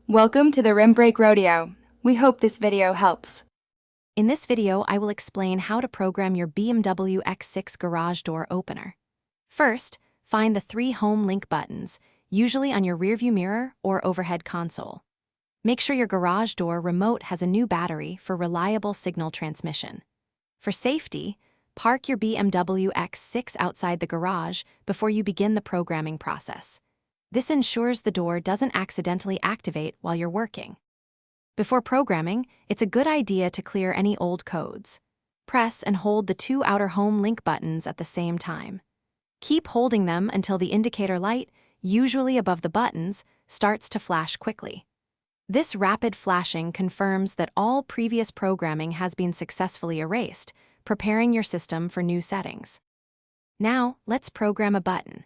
Welcome to the Rim Brake Rodeo. We hope this video helps. In this video, I will explain how to program your BMW X6 garage door opener. First, find the 3 home link buttons, usually on your rearview mirror or overhead console. Make sure your garage door remote has a new battery for reliable signal transmission. For safety, park your BMW X6 outside the garage before you begin the programming process. This ensures the door doesn't accidentally activate while you're working. Before programming, it's a good idea to clear any old codes. Press and hold the 2 outer home link buttons at the same time. Keep holding them until the indicator light, usually above the buttons, starts to flash quickly. This rapid flashing confirms that all previous programming has been successfully erased, preparing your system for new settings. Now, let's program a button.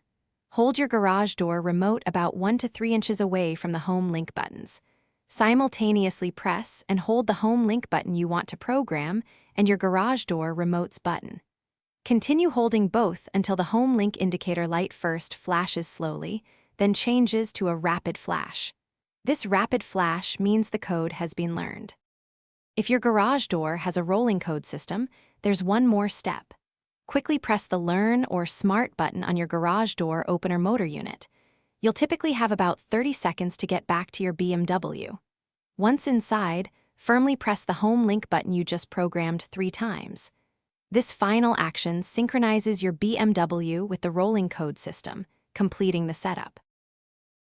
Hold your garage door remote about 1 to 3 inches away from the home link buttons. Simultaneously press and hold the home link button you want to program and your garage door remote's button. Continue holding both until the home link indicator light first flashes slowly, then changes to a rapid flash. This rapid flash means the code has been learned. If your garage door has a rolling code system, there's one more step. Quickly press the Learn or Smart button on your garage door opener motor unit. You'll typically have about 30 seconds to get back to your BMW. Once inside, firmly press the home link button you just programmed 3 times. This final action synchronizes your BMW with the rolling code system, completing the setup.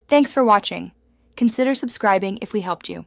Thanks for watching. Consider subscribing if we helped you.